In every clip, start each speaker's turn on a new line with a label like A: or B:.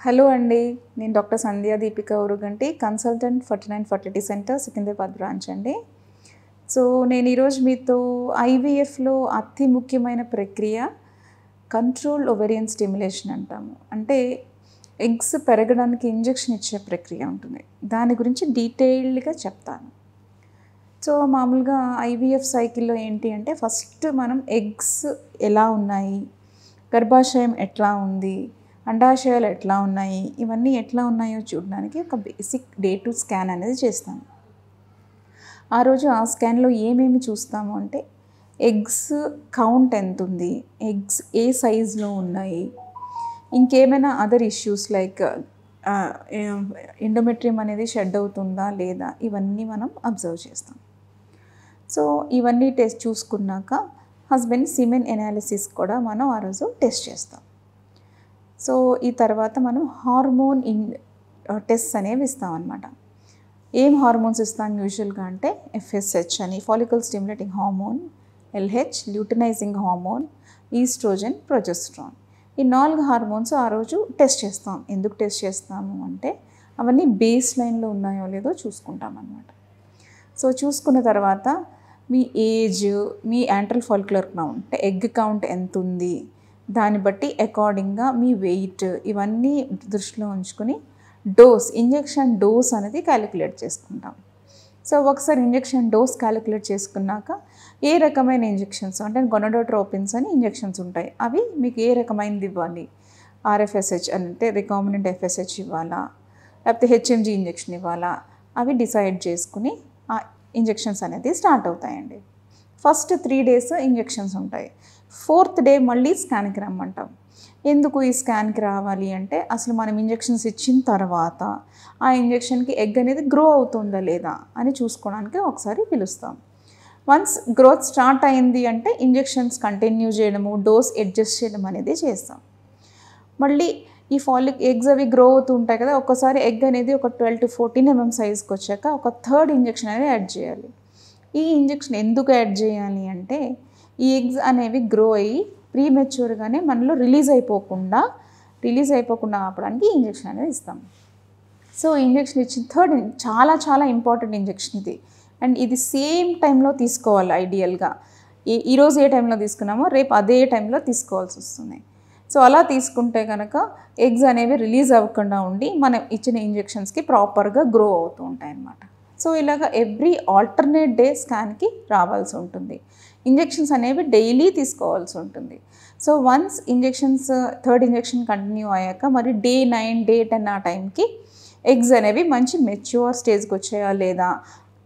A: Hello అండి, నేను doctor Sandhya Deepika Uruganti, consultant 49 fertility centre Secunderabad branch అండి. సో నేను ఈరోజు మీతో ఐవీఎఫ్లో అతి ముఖ్యమైన ప్రక్రియ కంట్రోల్డ్ ఓవేరియన్ స్టిమ్యులేషన్ అంటాము. అంటే ఎగ్స్ పెరగడానికి ఇంజెక్షన్ ఇచ్చే ప్రక్రియ ఉంటుంది. దాని గురించి డీటెయిల్డ్గా చెప్తాను. సో మామూలుగా ఐవీఎఫ్ సైకిల్లో ఏంటి అంటే ఫస్ట్ మనం ఎగ్స్ ఎలా ఉన్నాయి, గర్భాశయం ఎట్లా ఉంది, అండాశయాలు ఎట్లా ఉన్నాయి, ఇవన్నీ ఎట్లా ఉన్నాయో చూడడానికి ఒక బేసిక్ డే టు స్కాన్ అనేది చేస్తాము. ఆ రోజు ఆ స్కాన్లో ఏమేమి చూస్తాము అంటే ఎగ్స్ కౌంట్ ఎంత ఉంది, ఎగ్స్ ఏ సైజులో ఉన్నాయి, ఇంకేమైనా అదర్ ఇష్యూస్ లైక్ ఎండోమెట్రియం అనేది షెడ్ అవుతుందా లేదా, ఇవన్నీ మనం అబ్జర్వ్ చేస్తాం. సో ఇవన్నీ టెస్ట్ చూసుకున్నాక హస్బెండ్ సిమెన్ ఎనాలిసిస్ కూడా మనం ఆ రోజు టెస్ట్ చేస్తాం. సో ఈ తర్వాత మనం హార్మోన్ టెస్ట్ అనేవి ఇస్తాం అన్నమాట. ఏం హార్మోన్స్ ఇస్తాం యూజువల్గా అంటే FSH అని, follicle stimulating hormone, LH luteinizing hormone, oestrogen, progesterone. ఈ 4 హార్మోన్స్ ఆ రోజు టెస్ట్ చేస్తాం. ఎందుకు టెస్ట్ చేస్తాము అంటే అవన్నీ బేస్ లైన్లో ఉన్నాయో లేదో చూసుకుంటాం అన్నమాట. సో చూసుకున్న తర్వాత మీ ఏజ్, మీ antral follicular count, egg count ఎంత ఉంది, దాన్ని బట్టి అకార్డింగ్గా మీ వెయిట్, ఇవన్నీ దృష్టిలో ఉంచుకొని డోస్, ఇంజెక్షన్ డోస్ అనేది క్యాలిక్యులేట్ చేసుకుంటాం. సో ఒకసారి ఇంజెక్షన్ డోస్ క్యాలిక్యులేట్ చేసుకున్నాక ఏ రకమైన ఇంజెక్షన్స్ అంటే గొనడోట్రోపిన్స్ అని ఇంజెక్షన్స్ ఉంటాయి, అవి మీకు ఏ రకమైనది ఇవ్వాలి, RFSH అంటే రికాంబినెంట్ FSH ఇవ్వాలా, లేకపోతే HMG ఇంజెక్షన్ ఇవ్వాలా, అవి డిసైడ్ చేసుకుని ఆ ఇంజెక్షన్స్ అనేది స్టార్ట్ అవుతాయండి. ఫస్ట్ 3 days ఇంజెక్షన్స్ ఉంటాయి. 4th day మళ్ళీ స్కాన్కి రమ్మంటాం. ఎందుకు ఈ స్కాన్కి రావాలి అంటే అసలు మనం ఇంజెక్షన్స్ ఇచ్చిన తర్వాత ఆ ఇంజెక్షన్కి ఎగ్ అనేది గ్రో అవుతుందా లేదా అని చూసుకోవడానికి ఒకసారి పిలుస్తాం. వన్స్ గ్రోత్ స్టార్ట్ అయింది అంటే ఇంజెక్షన్స్ కంటిన్యూ చేయడము, డోస్ అడ్జస్ట్ చేయడం అనేది చేస్తాం. మళ్ళీ ఈ ఫాలిక్ ఎగ్స్ అవి గ్రో అవుతూ ఉంటాయి కదా, ఒక్కసారి ఎగ్ అనేది ఒక 12 to 14 mm సైజ్కి వచ్చాక ఒక 3rd ఇంజెక్షన్ అనేది యాడ్ చేయాలి. ఈ ఇంజెక్షన్ ఎందుకు యాడ్ చేయాలి అంటే ఈ ఎగ్స్ అనేవి గ్రో అయ్యి ప్రీమెచ్యూర్గానే మనలో రిలీజ్ అయిపోకుండా ఆపడానికి ఈ ఇంజెక్షన్ అనేది ఇస్తాం. సో ఇంజెక్షన్ ఇచ్చిన 3rd చాలా ఇంపార్టెంట్ ఇంజెక్షన్ ఇది. అండ్ ఇది సేమ్ టైంలో తీసుకోవాలి ఐడియల్గా. ఈరోజు ఏ టైంలో తీసుకున్నామో రేపు అదే టైంలో తీసుకోవాల్సి వస్తుంది. సో అలా తీసుకుంటే కనుక ఎగ్స్ అనేవి రిలీజ్ అవ్వకుండా ఉండి మనం ఇచ్చిన ఇంజెక్షన్స్కి ప్రాపర్గా గ్రో అవుతూ ఉంటాయి అన్నమాట. సో ఇలాగ ఎవ్రీ ఆల్టర్నేట్ డే స్కాన్కి రావాల్సి ఉంటుంది. ఇంజెక్షన్స్ అనేవి డైలీ తీసుకోవాల్సి ఉంటుంది. So once injections 3rd injection continue అయ్యాక మరి డే 9, డే 10 ఆ టైంకి ఎగ్స్ అనేవి మంచి మెచ్యూర్ స్టేజ్కి వచ్చాయా లేదా,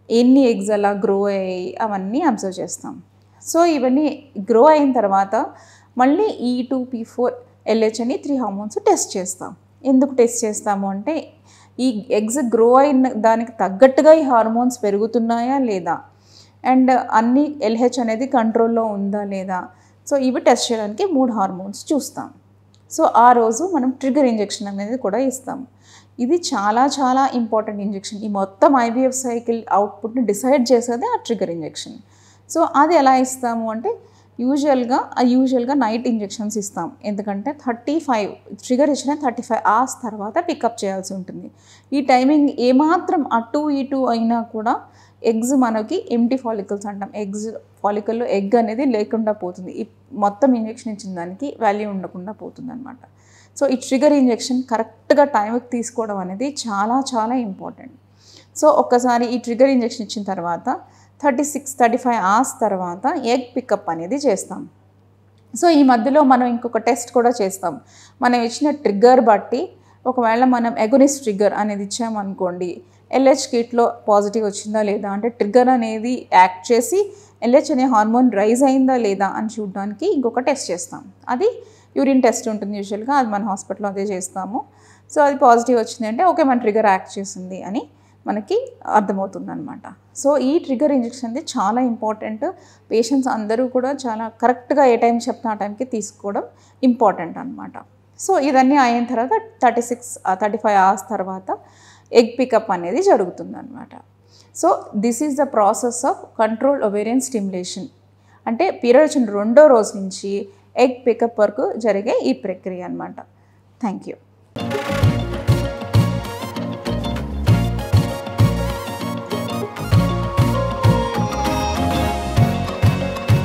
A: ఎన్ని ఎగ్స్ అలా గ్రో అయ్యాయి, అవన్నీ అబ్జర్వ్ చేస్తాం. సో ఇవన్నీ గ్రో అయిన తర్వాత మళ్ళీ E2, P4, LH అని 3 హార్మోన్స్ టెస్ట్ చేస్తాం. ఎందుకు టెస్ట్ చేస్తాము అంటే ఈ ఎగ్స్ గ్రో అయిన దానికి తగ్గట్టుగా ఈ హార్మోన్స్ పెరుగుతున్నాయా లేదా, అండ్ అన్ని LH అనేది కంట్రోల్లో ఉందా లేదా. సో ఇవి టెస్ట్ చేయడానికి 3 హార్మోన్స్ చూస్తాం. సో ఆ రోజు మనం ట్రిగర్ ఇంజెక్షన్ అనేది కూడా ఇస్తాం. ఇది చాలా ఇంపార్టెంట్ ఇంజెక్షన్. ఈ మొత్తం IVF సైకిల్ అవుట్పుట్ని డిసైడ్ చేసేది ఆ ట్రిగర్ ఇంజెక్షన్. సో అది ఎలా ఇస్తాము అంటే యూజువల్గా నైట్ ఇంజెక్షన్స్ ఇస్తాం. ఎందుకంటే 35 ట్రిగర్ ఇచ్చిన 35 hours తర్వాత పికప్ చేయాల్సి ఉంటుంది. ఈ టైమింగ్ ఏమాత్రం అటు ఇటు అయినా కూడా ఎగ్స్ మనకి ఎంటీ ఫాలికల్స్ అంటాం, ఎగ్స్ ఫాలికల్లో ఎగ్ అనేది లేకుండా పోతుంది. ఈ మొత్తం ఇంజెక్షన్ ఇచ్చిన దానికి వాల్యూ ఉండకుండా పోతుంది అనమాట. సో ఈ ట్రిగర్ ఇంజెక్షన్ కరెక్ట్గా టైంకి తీసుకోవడం అనేది చాలా ఇంపార్టెంట్. సో ఒక్కసారి ఈ ట్రిగర్ ఇంజెక్షన్ ఇచ్చిన తర్వాత 36-35 hours తర్వాత ఎగ్ పికప్ అనేది చేస్తాం. సో ఈ మధ్యలో మనం ఇంకొక టెస్ట్ కూడా చేస్తాం. మనం ఇచ్చిన ట్రిగ్గర్ బట్టి ఒకవేళ మనం ఎగోనిస్ట్ ట్రిగ్గర్ అనేది ఇచ్చామనుకోండి, LH కిట్లో పాజిటివ్ వచ్చిందా లేదా అంటే ట్రిగ్గర్ అనేది యాక్ట్ చేసి LH అనే హార్మోన్ రైజ్ అయిందా లేదా అని చూడడానికి ఇంకొక టెస్ట్ చేస్తాం. అది యూరిన్ టెస్ట్ ఉంటుంది యూజువల్గా, అది మన హాస్పిటల్లో అదే చేస్తాము. సో అది పాజిటివ్ వచ్చింది అంటే ఓకే మన ట్రిగ్గర్ యాక్ట్ చేసింది అని మనకి అర్థమవుతుంది అనమాట. సో ఈ ట్రిగర్ ఇంజెక్షన్ అనేది చాలా ఇంపార్టెంట్. పేషెంట్స్ అందరూ కూడా చాలా కరెక్ట్గా ఏ టైం చెప్తే ఆ టైంకి తీసుకోవడం ఇంపార్టెంట్ అనమాట. సో ఇవన్నీ అయిన తర్వాత 36-35 hours తర్వాత ఎగ్ పికప్ అనేది జరుగుతుంది అనమాట. So this is the process of controlled ovarian stimulation. అంటే పీరియడ్ వచ్చిన 2వ రోజు నుంచి ఎగ్ పికప్ వరకు జరిగే ఈ ప్రక్రియ అనమాట. Thank you.